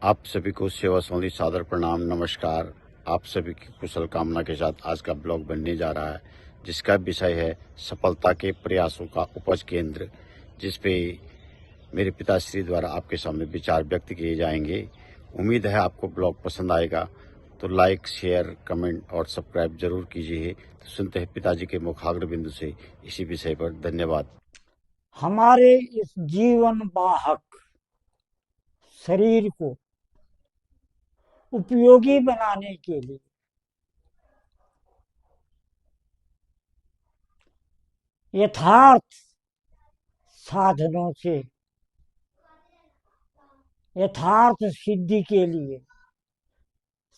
आप सभी को सेवा संबंधी सादर प्रणाम, नमस्कार। आप सभी की कुशल कामना के साथ आज का ब्लॉग बनने जा रहा है, जिसका विषय है सफलता के प्रयासों का उपज केंद्र, जिस पे मेरे पिताश्री द्वारा आपके सामने विचार व्यक्त किए जाएंगे। उम्मीद है आपको ब्लॉग पसंद आएगा, तो लाइक, शेयर, कमेंट और सब्सक्राइब जरूर कीजिए। तो सुनते हैं पिताजी के मुखाग्र बिंदु से इसी विषय पर। धन्यवाद। हमारे इस जीवन वाहक शरीर को उपयोगी बनाने के लिए यथार्थ साधनों से यथार्थ सिद्धि के लिए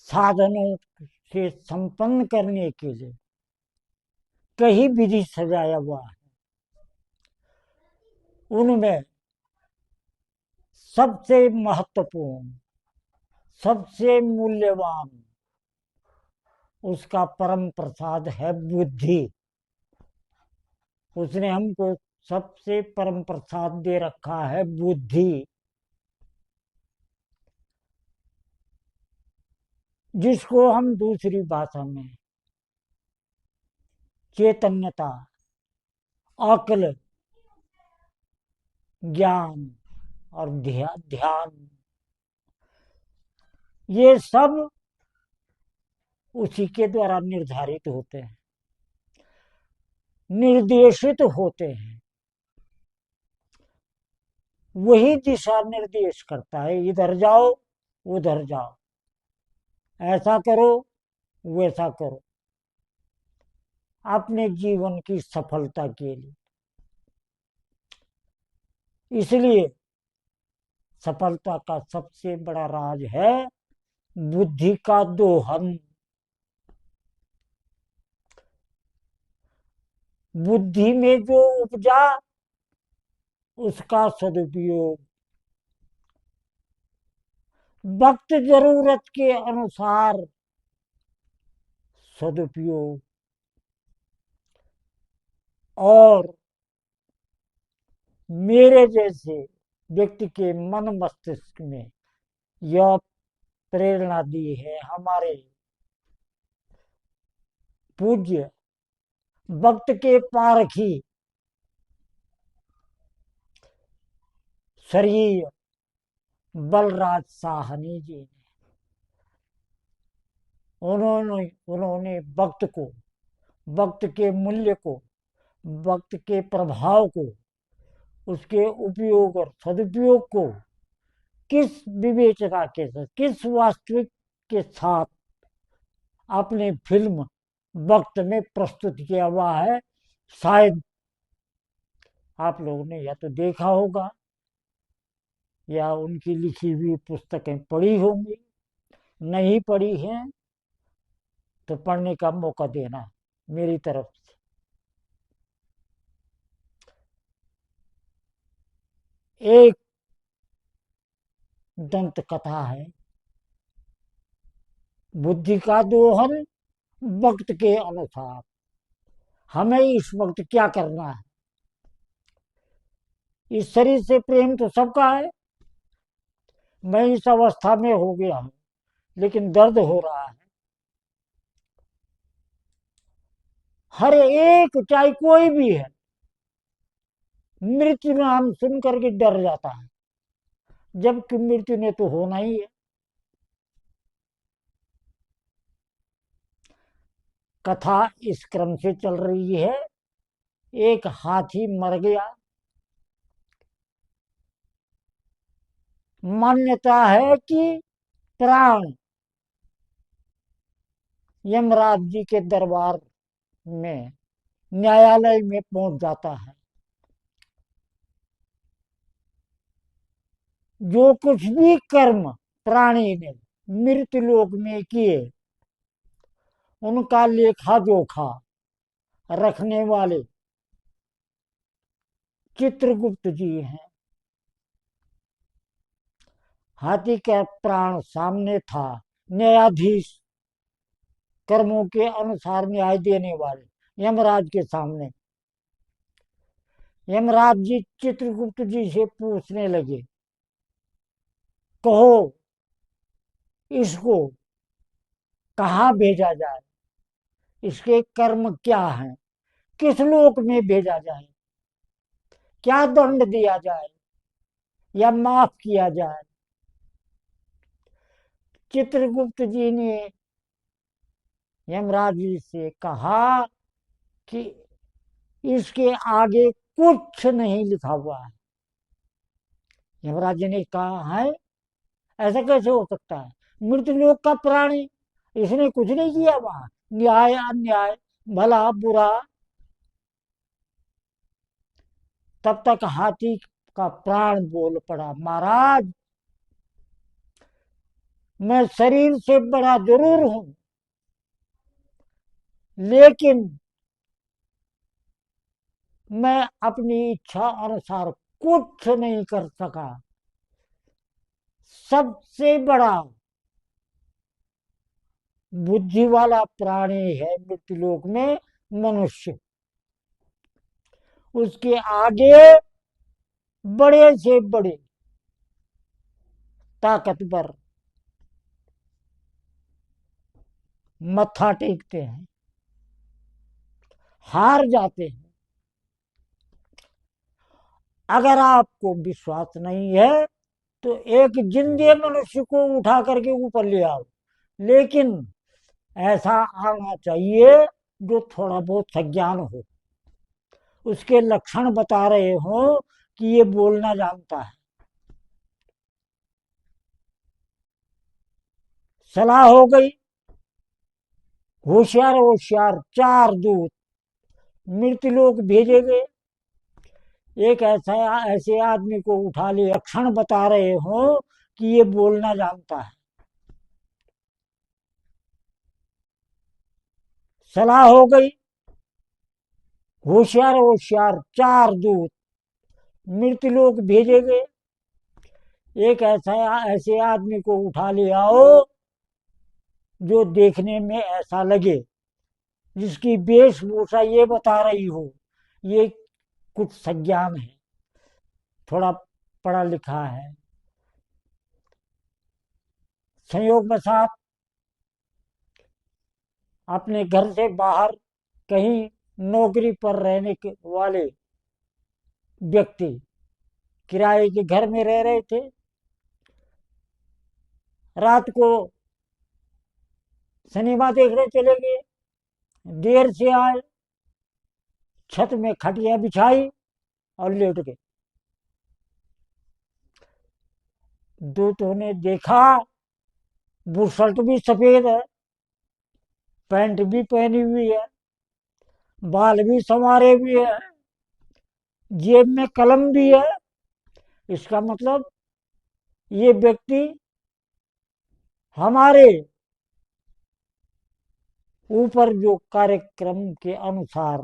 साधनों से संपन्न करने के लिए कई विधि सजाया हुआ है। उनमें सबसे महत्वपूर्ण, सबसे मूल्यवान उसका परम प्रसाद है बुद्धि। उसने हमको सबसे परम प्रसाद दे रखा है बुद्धि, जिसको हम दूसरी भाषा में चैतन्यता, अक्ल, ज्ञान और ध्यान, ये सब उसी के द्वारा निर्धारित होते हैं, निर्देशित होते हैं। वही दिशा निर्देश करता है, इधर जाओ उधर जाओ, ऐसा करो वैसा करो, अपने जीवन की सफलता के लिए। इसलिए सफलता का सबसे बड़ा राज है बुद्धि का दोहन। बुद्धि में जो उपजा उसका सदुपयोग वक्त जरूरत के अनुसार सदुपयोग और मेरे जैसे व्यक्ति के मन मस्तिष्क में यह प्रेरणा दी है हमारे पूज्य वक्त के पारखी शरीर बलराज साहनी जी ने। उन्होंने उन्होंने वक्त को, वक्त के मूल्य को, वक्त के प्रभाव को, उसके उपयोग और सदुपयोग को किस विवेचना के साथ, किस वास्तविक के साथ अपनी फिल्म वक्त में प्रस्तुत किया हुआ है। शायद आप लोगों ने या तो देखा होगा या उनकी लिखी हुई पुस्तकें पढ़ी होंगी। नहीं पढ़ी हैं तो पढ़ने का मौका देना मेरी तरफ से। एक दंत कथा है, बुद्धि का दोहन वक्त के अनुसार। हमें इस वक्त क्या करना है? इस शरीर से प्रेम तो सबका है। मैं इस अवस्था में हो गया हूं, लेकिन दर्द हो रहा है। हर एक, चाहे कोई भी है, मृत्यु नाम सुन करके डर जाता है, जबकि मृत्यु ने तो होना ही है। कथा इस क्रम से चल रही है। एक हाथी मर गया। मान्यता है कि प्राण यमराज जी के दरबार में, न्यायालय में पहुंच जाता है। जो कुछ भी कर्म प्राणी ने मृत्यु लोक में किए, उनका लेखा जोखा रखने वाले चित्रगुप्त जी हैं। हाथी का प्राण सामने था। न्यायाधीश, कर्मों के अनुसार न्याय देने वाले यमराज के सामने। यमराज जी चित्रगुप्त जी से पूछने लगे, कहो इसको कहाँ भेजा जाए, इसके कर्म क्या हैं, किस लोक में भेजा जाए, क्या दंड दिया जाए या माफ किया जाए। चित्रगुप्त जी ने यमराज जी से कहा कि इसके आगे कुछ नहीं लिखा हुआ है। यमराज जी ने कहा है ऐसा कैसे हो सकता है, मृत्यु लोक का प्राणी, इसने कुछ नहीं किया वहां, न्याय अन्याय भला बुरा। तब तक हाथी का प्राण बोल पड़ा, महाराज मैं शरीर से बड़ा जरूर हूं, लेकिन मैं अपनी इच्छा अनुसार कुछ नहीं कर सका। सबसे बड़ा बुद्धि वाला प्राणी है मृत्युलोक में मनुष्य, उसके आगे बड़े से बड़े ताकतवर मत्था टेकते हैं, हार जाते हैं। अगर आपको विश्वास नहीं है तो एक जिंदे मनुष्य को उठा करके ऊपर ले आओ, लेकिन ऐसा आना चाहिए जो थोड़ा बहुत संज्ञान हो, उसके लक्षण बता रहे हो कि ये बोलना जानता है। सलाह हो गई। होशियार होशियार 4 दूत मृत्युलोक भेजे गए, एक ऐसे आदमी को उठा ले, लक्षण बता रहे हो कि ये बोलना जानता है। सलाह हो गई। होशियार होशियार 4 दूत मृत्युलोक भेजे गए, एक ऐसे आदमी को उठा ले आओ जो देखने में ऐसा लगे, जिसकी वेशभूषा ये बता रही हो ये कुछ संज्ञान है, थोड़ा पढ़ा लिखा है। संयोग के साथ अपने घर से बाहर कहीं नौकरी पर रहने के वाले व्यक्ति किराए के घर में रह रहे थे। रात को सिनेमा देखने चले गए, देर से आए, छत में खटिया बिछाई और लेट गए। दूतों ने देखा बुशर्ट भी सफेद है, पैंट भी पहनी हुई है, बाल भी संवारे हुए है, जेब में कलम भी है। इसका मतलब ये व्यक्ति हमारे ऊपर जो कार्यक्रम के अनुसार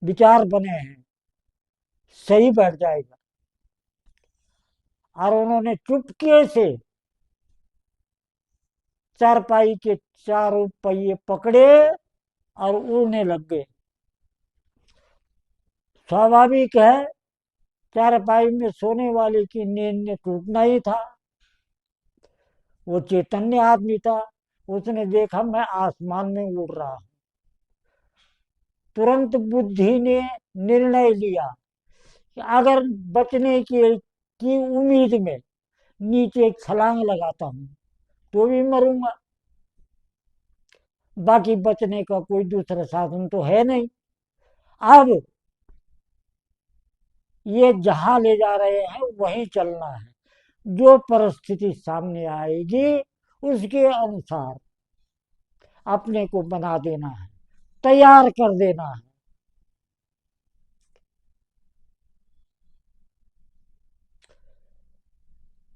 विचार बने हैं सही बैठ जाएगा। और उन्होंने चुपके से चारपाई के चारों पहिए पकड़े और उड़ने लग गए। स्वाभाविक है, चारपाई में सोने वाले की नींद ने टूटना ही था। वो चैतन्य आदमी था, उसने देखा मैं आसमान में उड़ रहा हूं। तुरंत बुद्धि ने निर्णय लिया कि अगर बचने की उम्मीद में नीचे एक छलांग लगाता हूं तो भी मरूंगा, बाकी बचने का कोई दूसरा साधन तो है नहीं। अब ये जहां ले जा रहे हैं वहीं चलना है, जो परिस्थिति सामने आएगी उसके अनुसार अपने को बना देना है, तैयार कर देना है।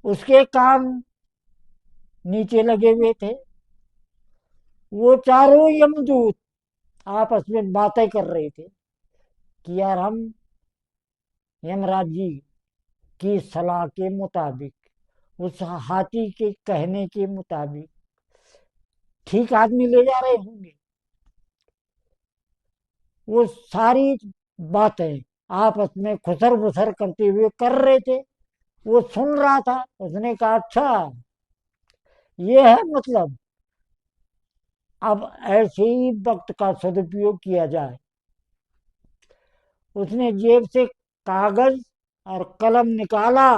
उसके काम नीचे लगे हुए थे। वो चारों यमदूत आपस में बातें कर रहे थे कि यार हम यमराज जी की सलाह के मुताबिक, उस हाथी के कहने के मुताबिक ठीक आदमी ले जा रहे होंगे। वो सारी बातें आपस में खुसर बुसर करते हुए कर रहे थे। वो सुन रहा था, उसने कहा अच्छा ये है मतलब। अब ऐसे ही वक्त का सदुपयोग किया जाए। उसने जेब से कागज और कलम निकाला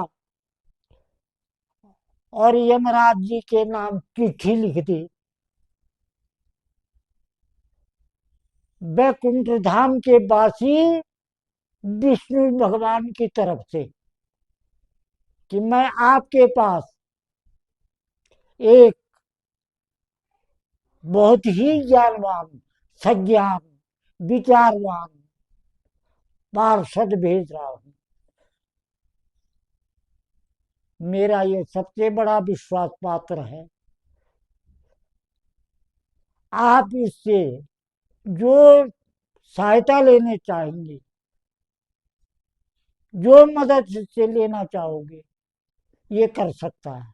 और यमराज जी के नाम चिट्ठी लिख दी, वैकुंठ धाम के वासी विष्णु भगवान की तरफ से, कि मैं आपके पास एक बहुत ही ज्ञानवान, सज्ञान, विचारवान पार्षद भेज रहा हूं। मेरा ये सबसे बड़ा विश्वास पात्र है। आप इससे जो सहायता लेने चाहेंगे, जो मदद से लेना चाहोगे, ये कर सकता है।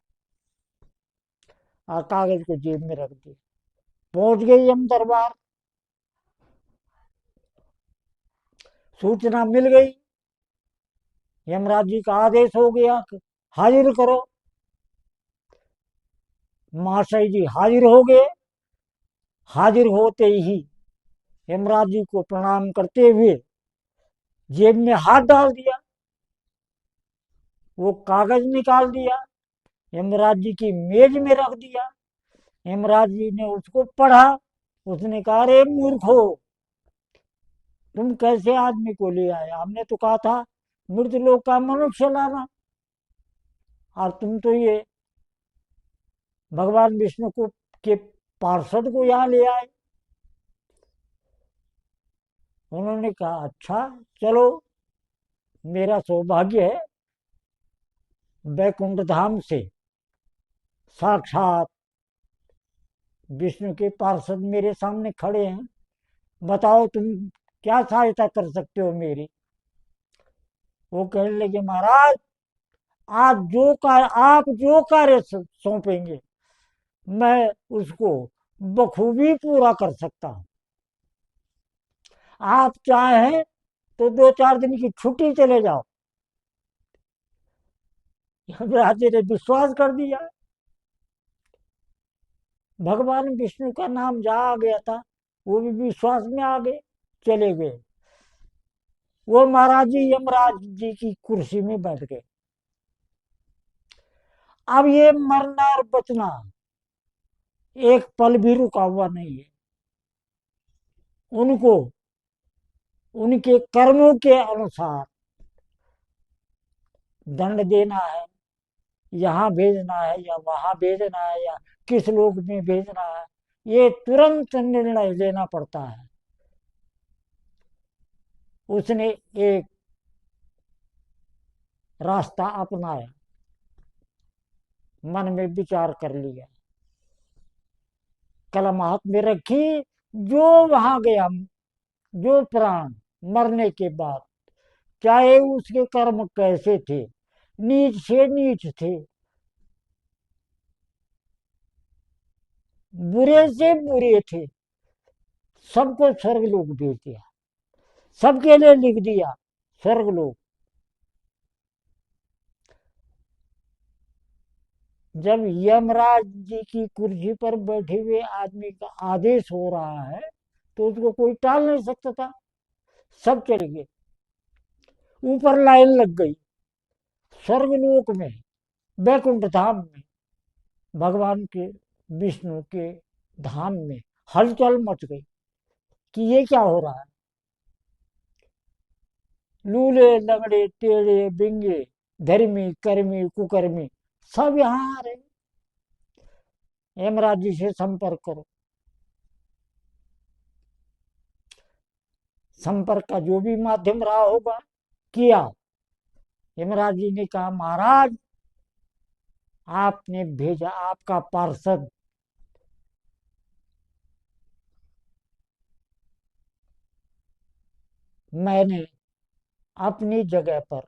और कागज को जेब में रख दी। पहुंच गई यम दरबार। सूचना मिल गई, यमराज जी का आदेश हो गया कि हाजिर करो। महाशय जी हाजिर हो गए। हाजिर होते ही यमराज जी को प्रणाम करते हुए जेब में हाथ डाल दिया, वो कागज निकाल दिया, यमराज जी की मेज में रख दिया। यमराज जी ने उसको पढ़ा। उसने कहा, अरे मूर्खो, तुम कैसे आदमी को ले आए? हमने तो कहा था मृत लोक का मनुष्य लाना, और तुम तो ये भगवान विष्णु को के पार्षद को यहाँ ले आए। उन्होंने कहा, अच्छा चलो, मेरा सौभाग्य है, वैकुंठ धाम से साक्षात विष्णु के पार्षद मेरे सामने खड़े हैं। बताओ तुम क्या सहायता कर सकते हो मेरी? वो कहने लगे, महाराज, आप जो कार्य सौंपेंगे, मैं उसको बखूबी पूरा कर सकता हूं। आप चाहें तो 2-4 दिन की छुट्टी चले जाओ। यमराज ने विश्वास कर दिया। भगवान विष्णु का नाम जहाँ आ गया था, वो भी विश्वास में आ गए, चले गए। वो महाराज जी यमराज जी की कुर्सी में बैठ गए। अब ये मरना और बचना एक पल भी रुका हुआ नहीं है। उनको उनके कर्मों के अनुसार दंड देना है, यहाँ भेजना है या वहां भेजना है या किस लोक में भेजना है, ये तुरंत निर्णय लेना पड़ता है। उसने एक रास्ता अपनाया, मन में विचार कर लिया, कलम हाथ में रखी। जो वहां गया, जो प्राण मरने के बाद, चाहे उसके कर्म कैसे थे, नीच से नीच थे, बुरे से बुरे थे, सबको स्वर्गलोक भेज दिया। सबके लिए लिख दिया स्वर्गलोक। जब यमराज जी की कुर्सी पर बैठे हुए आदमी का आदेश हो रहा है, तो उसको कोई टाल नहीं सकता था। सब चले गए। ऊपर लाइन लग गई। स्वर्गलोक में, वैकुंठ धाम में, भगवान के विष्णु के धाम में हलचल मच गई कि ये क्या हो रहा है। लूले लंगड़े टेढ़े बिंगे, धर्मी कर्मी कुकर्मी, सब यहाँ आ रहे। यमराज जी से संपर्क करो। संपर्क का जो भी माध्यम रहा होगा, किया। यमराज जी ने कहा, महाराज, आपने भेजा, आपका पार्षद मैंने अपनी जगह पर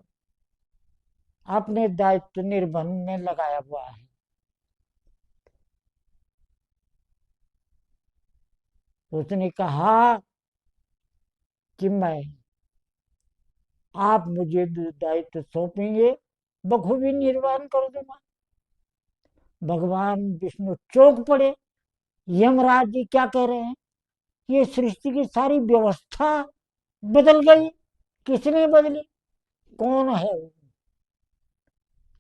अपने दायित्व निर्वहन में लगाया हुआ है। उसने कहा कि आप मुझे दायित्व सौंपेंगे, बखूबी निर्वहन कर दूंगा। भगवान विष्णु चौंक पड़े। यमराज जी क्या कह रहे हैं? ये सृष्टि की सारी व्यवस्था बदल गई। किसने बदली? कौन है वो?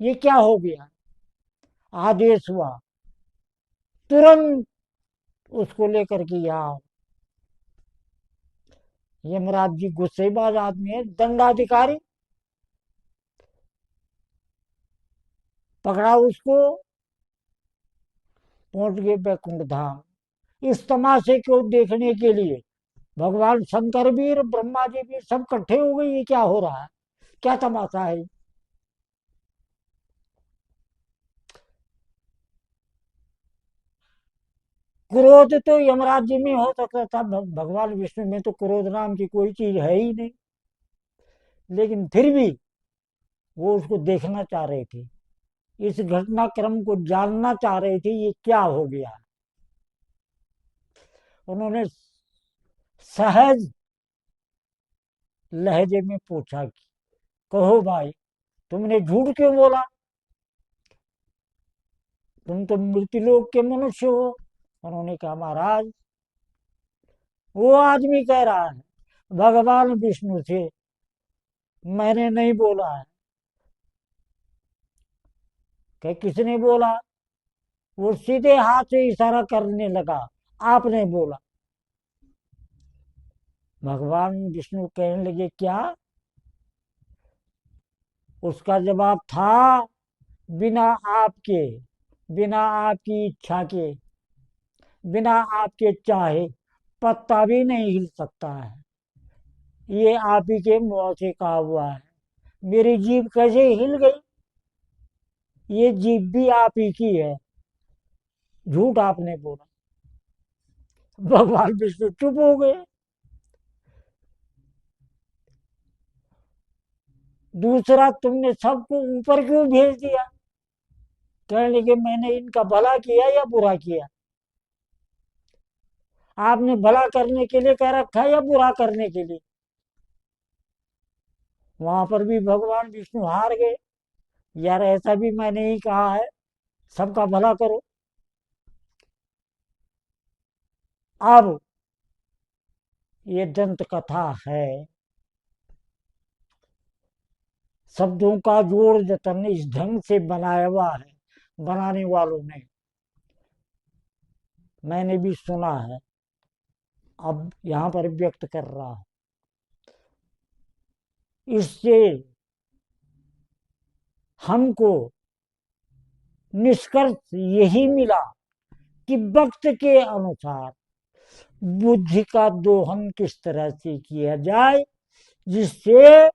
ये क्या हो गया? आदेश हुआ तुरंत उसको लेकर के आओ। यमराज जी गुस्सेबाज आदमी है, दंडाधिकारी। पकड़ा उसको, पहुंच गए बैकुंठ धाम। इस तमाशे को देखने के लिए भगवान शंकर भी और ब्रह्मा जी भी सब इकट्ठे हो गए। ये क्या हो रहा है? क्या तमाशा है? क्रोध तो यमराज जी में हो सकता था, भगवान विष्णु में तो क्रोध नाम की कोई चीज है ही नहीं। लेकिन फिर भी वो उसको देखना चाह रहे थे, इस घटनाक्रम को जानना चाह रहे थे, ये क्या हो गया। उन्होंने सहज लहजे में पूछा कि कहो भाई, तुमने झूठ क्यों बोला? तुम तो मृत्युलोक के मनुष्य हो। उन्होंने कहा महाराज, वो आदमी कह रहा है भगवान विष्णु से, मैंने नहीं बोला है। कि किसने बोला? वो सीधे हाथ से इशारा करने लगा, आपने बोला। भगवान विष्णु कहने लगे क्या? उसका जवाब था, बिना आपके, बिना आपकी इच्छा के, बिना आपके चाहे पत्ता भी नहीं हिल सकता है। ये आप ही के मुंह से कहा हुआ है। मेरी जीभ कैसे हिल गई? ये जीभ भी आप ही की है। झूठ आपने बोला। भगवान विष्णु चुप हो गए। दूसरा, तुमने सबको ऊपर क्यों भेज दिया? कहने लगे मैंने इनका भला किया या बुरा किया? आपने भला करने के लिए कह रखा है या बुरा करने के लिए? वहां पर भी भगवान विष्णु हार गए। यार ऐसा भी मैंने ही कहा है, सबका भला करो। अब ये दंत कथा है, शब्दों का जोड़ जतन इस ढंग से बनाया हुआ है बनाने वालों ने। मैंने भी सुना है, अब यहाँ पर व्यक्त कर रहा हूं। इससे हमको निष्कर्ष यही मिला कि वक्त के अनुसार बुद्धि का दोहन किस तरह से किया जाए, जिससे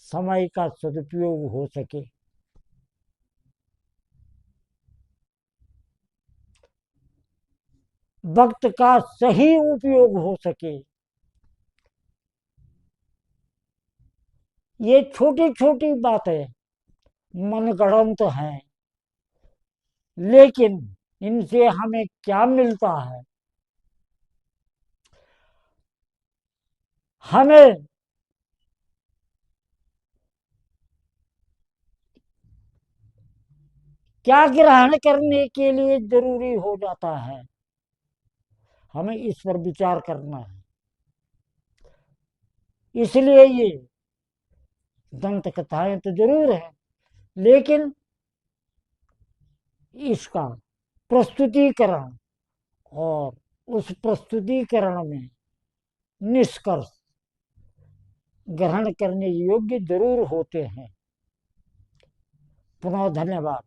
समय का सदुपयोग हो सके। वक्त का सही उपयोग हो सके। ये छोटी छोटी बातें मनगढ़ंत हैं, लेकिन इनसे हमें क्या मिलता है? हमें क्या ग्रहण करने के लिए जरूरी हो जाता है, हमें इस पर विचार करना है। इसलिए ये दंत कथाएं तो जरूर है, लेकिन इसका प्रस्तुतिकरण और उस प्रस्तुतिकरण में निष्कर्ष ग्रहण करने योग्य जरूर होते हैं। पुनः धन्यवाद।